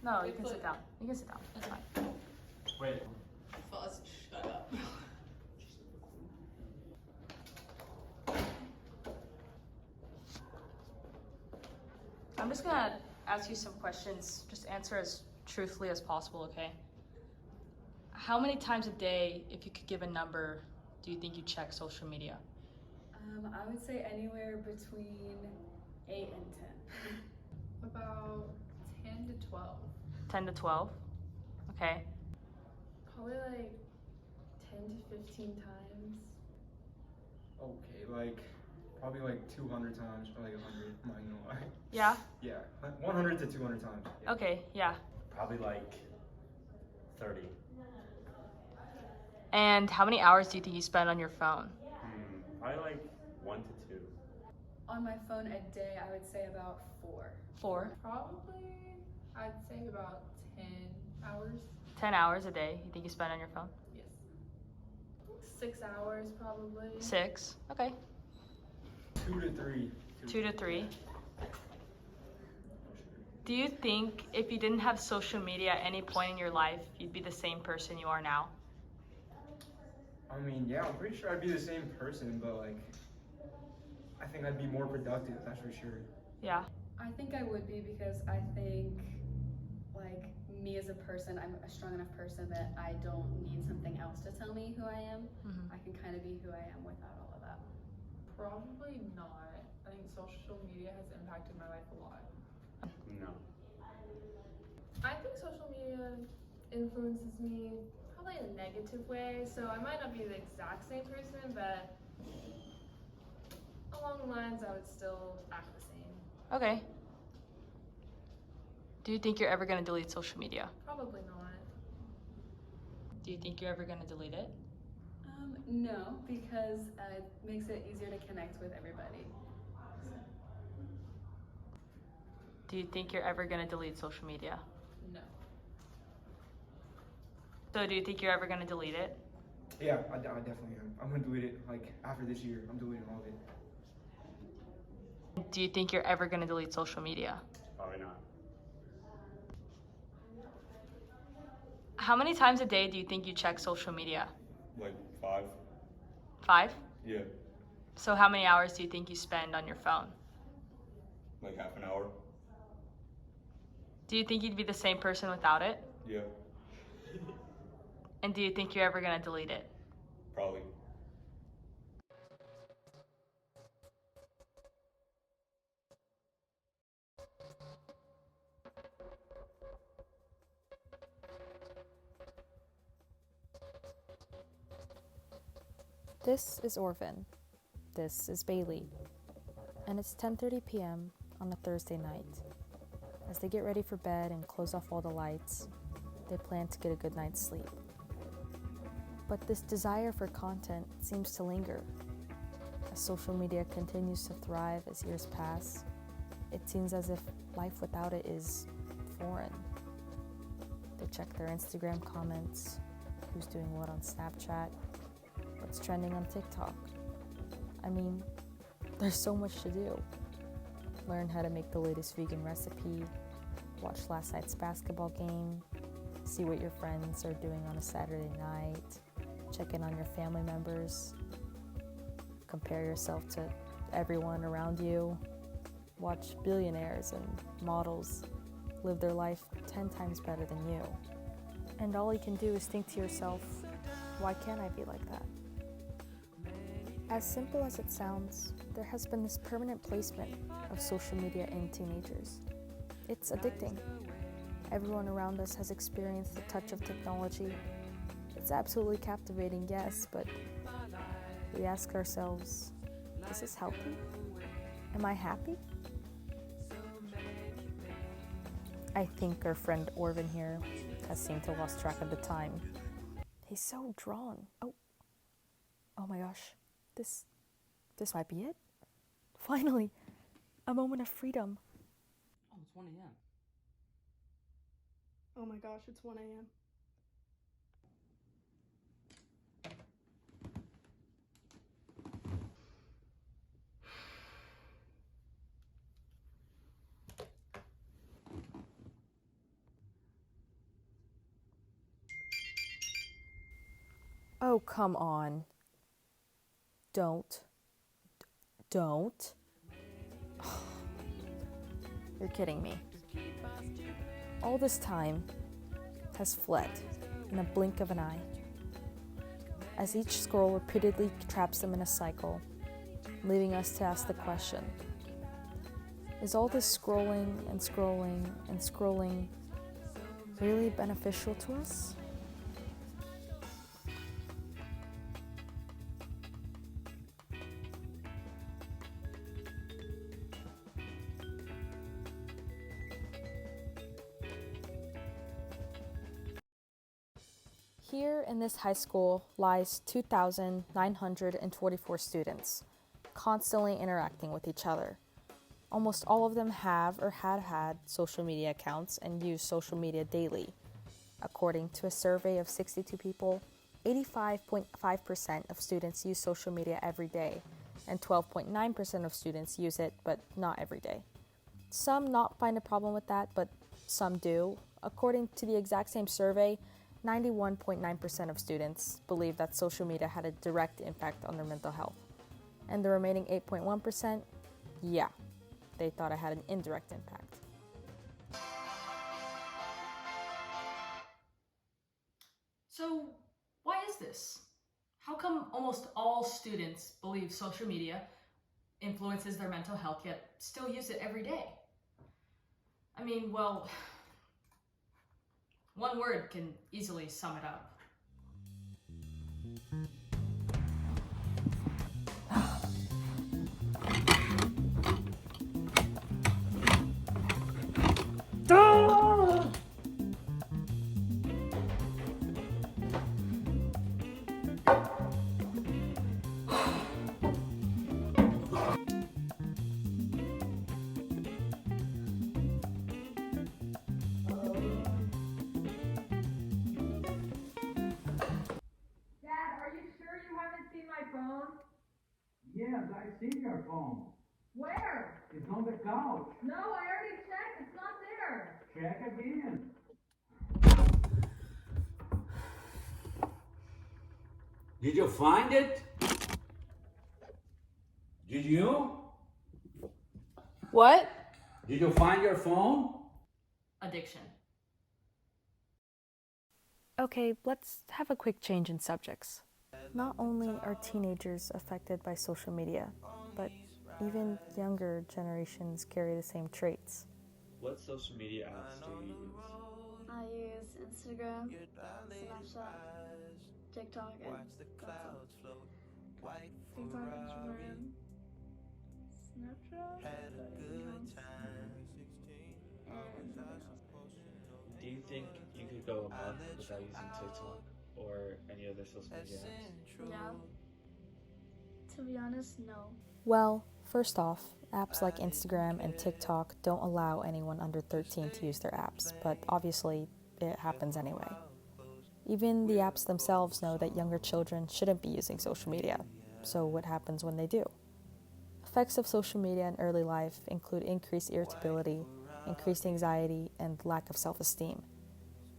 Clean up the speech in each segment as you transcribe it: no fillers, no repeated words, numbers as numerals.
No, you can sit down. You can sit down. It's fine. Wait. Fuzz, shut up. I'm just gonna ask you some questions. Just answer as truthfully as possible, okay? How many times a day, if you could give a number, do you think you check social media? I would say anywhere between 8 and 10. About 10 to 12. 10 to 12? Okay. Probably like 10 to 15 times. Okay, like probably like 200 times, probably like 100. I'm not gonna lie. Yeah? Yeah, 100 to 200 times. Yeah. Okay, yeah. Probably like 30. And how many hours do you think you spend on your phone? Probably like 1 to 2. On my phone a day, I would say about 4. 4? Probably, I'd say about 10 hours. 10 hours a day you think you spend on your phone? Yes. 6 hours probably. 6? Okay. 2 to 3. 2 to 3. Do you think if you didn't have social media at any point in your life, you'd be the same person you are now? I mean, yeah, I'm pretty sure I'd be the same person, but like, I think I'd be more productive, that's for sure. Yeah. I think I would be because I think, like, me as a person, I'm a strong enough person that I don't need something else to tell me who I am. Mm-hmm. I can kind of be who I am without all of that. Probably not. I think social media has impacted my life a lot. No. I think social media influences me probably in a negative way, so I might not be the exact same person, but along the lines I would still act the same. Okay. Do you think you're ever going to delete social media? Probably not. Do you think you're ever going to delete it? No, because it makes it easier to connect with everybody. Do you think you're ever going to delete social media? No. So do you think you're ever going to delete it? Yeah, I definitely am. I'm gonna delete it, like, after this year. I'm deleting all of it. Do you think you're ever going to delete social media? Probably not. How many times a day do you think you check social media? Like 5. 5? Yeah. So how many hours do you think you spend on your phone? Like half an hour. Do you think you'd be the same person without it? Yeah. And do you think you're ever going to delete it? Probably. This is Orphan. This is Bailey. And it's 10:30 p.m. on a Thursday night. As they get ready for bed and close off all the lights, they plan to get a good night's sleep. But this desire for content seems to linger. As social media continues to thrive as years pass, it seems as if life without it is foreign. They check their Instagram comments, who's doing what on Snapchat, what's trending on TikTok. I mean, there's so much to do. Learn how to make the latest vegan recipe, watch last night's basketball game, see what your friends are doing on a Saturday night, check in on your family members, compare yourself to everyone around you, watch billionaires and models live their life 10 times better than you. And all you can do is think to yourself, why can't I be like that? As simple as it sounds, there has been this permanent placement of social media in teenagers. It's addicting. Everyone around us has experienced the touch of technology. It's absolutely captivating, yes, but we ask ourselves, is this healthy? Am I happy? I think our friend Orvin here has seemed to lost track of the time. He's so drawn. Oh my gosh. This might be it. Finally, a moment of freedom. Oh, it's 1 a.m. Oh my gosh, it's 1 a.m. Oh, come on. Don't. You're kidding me. All this time has fled in a blink of an eye, as each scroll repeatedly traps them in a cycle, leaving us to ask the question, is all this scrolling and scrolling and scrolling really beneficial to us? Here in this high school lies 2,944 students, constantly interacting with each other. Almost all of them have or had social media accounts and use social media daily. According to a survey of 62 people, 85.5% of students use social media every day, and 12.9% of students use it, but not every day. Some not find a problem with that, but some do. According to the exact same survey, 91.9% of students believe that social media had a direct impact on their mental health. And the remaining 8.1%, yeah, they thought it had an indirect impact. So, why is this? How come almost all students believe social media influences their mental health yet still use it every day? I mean, well, one word can easily sum it up. Yes, I see your phone. Where? It's on the couch. No, I already checked. It's not there. Check again. Did you find it? Did you? What? Did you find your phone? Addiction. Okay, let's have a quick change in subjects. Not only are teenagers affected by social media, but even younger generations carry the same traits. What social media apps do you use? I use Instagram, Snapchat, TikTok, and that's all. TikTok, Instagram, Snapchat, and something else. Do you think you could go a month without using TikTok or any other social media apps? Yeah. To be honest, no. Well, first off, apps like Instagram and TikTok don't allow anyone under 13 to use their apps, but obviously it happens anyway. Even the apps themselves know that younger children shouldn't be using social media, so what happens when they do? Effects of social media in early life include increased irritability, increased anxiety, and lack of self-esteem.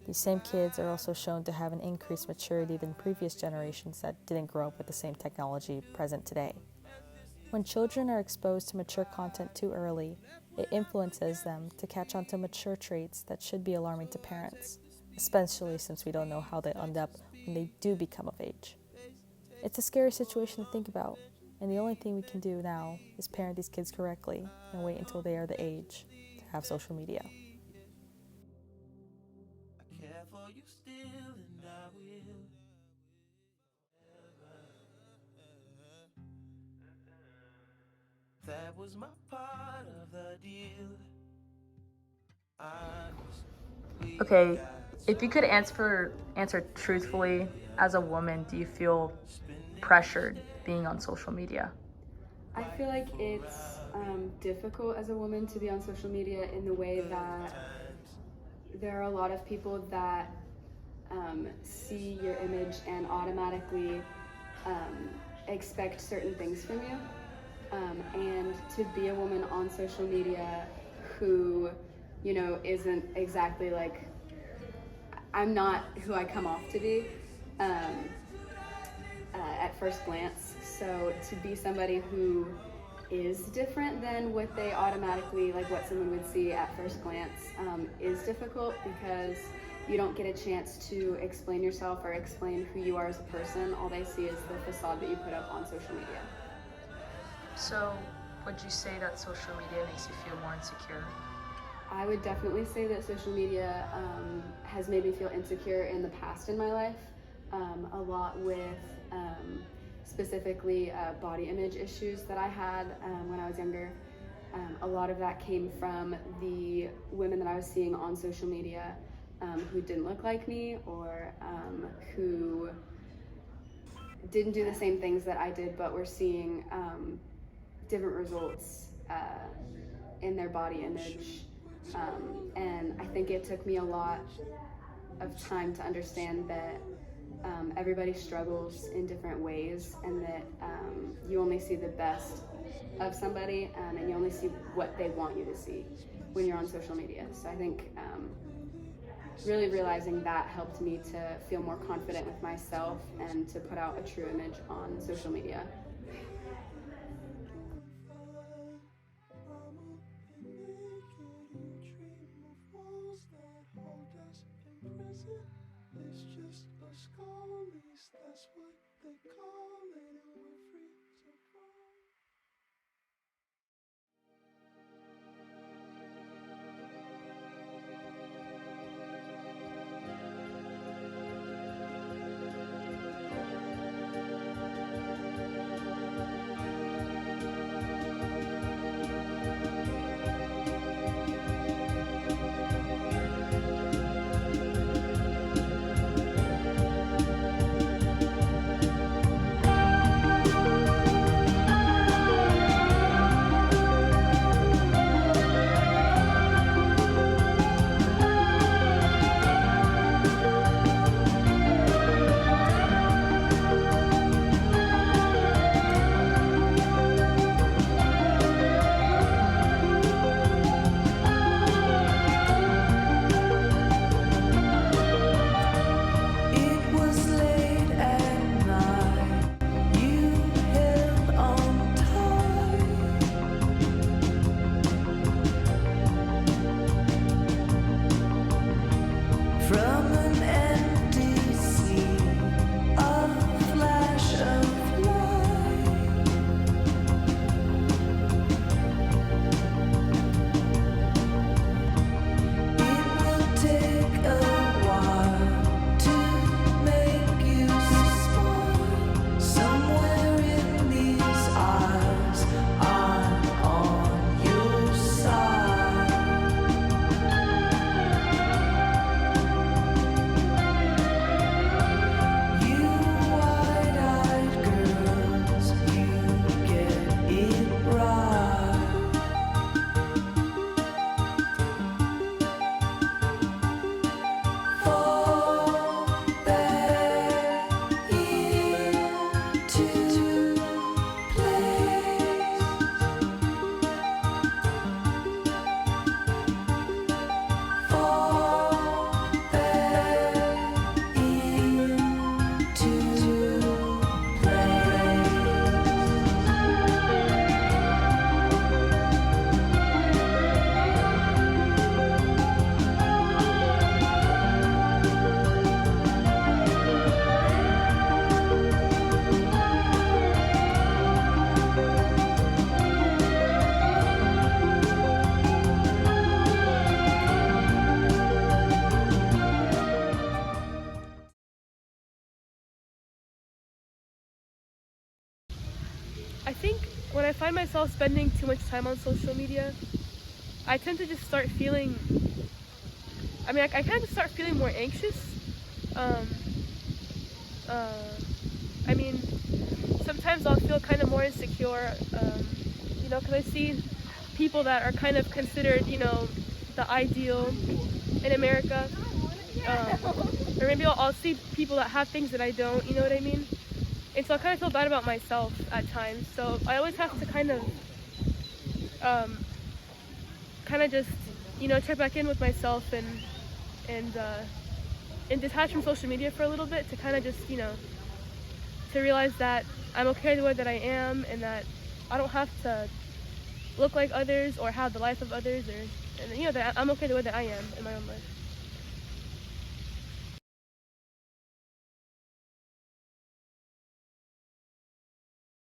These same kids are also shown to have an increased maturity than previous generations that didn't grow up with the same technology present today. When children are exposed to mature content too early, it influences them to catch on to mature traits that should be alarming to parents, especially since we don't know how they end up when they do become of age. It's a scary situation to think about, and the only thing we can do now is parent these kids correctly and wait until they are the age to have social media. That was my part of the deal. Okay, if you could answer truthfully, as a woman, do you feel pressured being on social media? I feel like it's difficult as a woman to be on social media in the way that there are a lot of people that see your image and automatically expect certain things from you. And to be a woman on social media who, you know, isn't exactly like, I'm not who I come off to be. at first glance. So to be somebody who is different than what they automatically, like what someone would see at first glance, is difficult because you don't get a chance to explain yourself or explain who you are as a person. All they see is the facade that you put up on social media. So, would you say that social media makes you feel more insecure? I would definitely say that social media has made me feel insecure in the past in my life, a lot with specifically body image issues that I had when I was younger. A lot of that came from the women that I was seeing on social media who didn't look like me, or who didn't do the same things that I did, but were seeing different results in their body image. And I think it took me a lot of time to understand that everybody struggles in different ways, and that you only see the best of somebody, and you only see what they want you to see when you're on social media. So I think really realizing that helped me to feel more confident with myself and to put out a true image on social media. It's just a skull, at least that's what they call it, and we're free to roam. I think when I find myself spending too much time on social media, I tend to just start feeling, I kind of start feeling more anxious. Sometimes I'll feel kind of more insecure, because I see people that are kind of considered, the ideal in America. Or maybe I'll see people that have things that I don't, you know what I mean? And so I kind of feel bad about myself at times. So I always have to kind of just, check back in with myself and detach from social media for a little bit to kind of just, to realize that I'm okay the way that I am, and that I don't have to look like others or have the life of others, and that I'm okay the way that I am in my own life.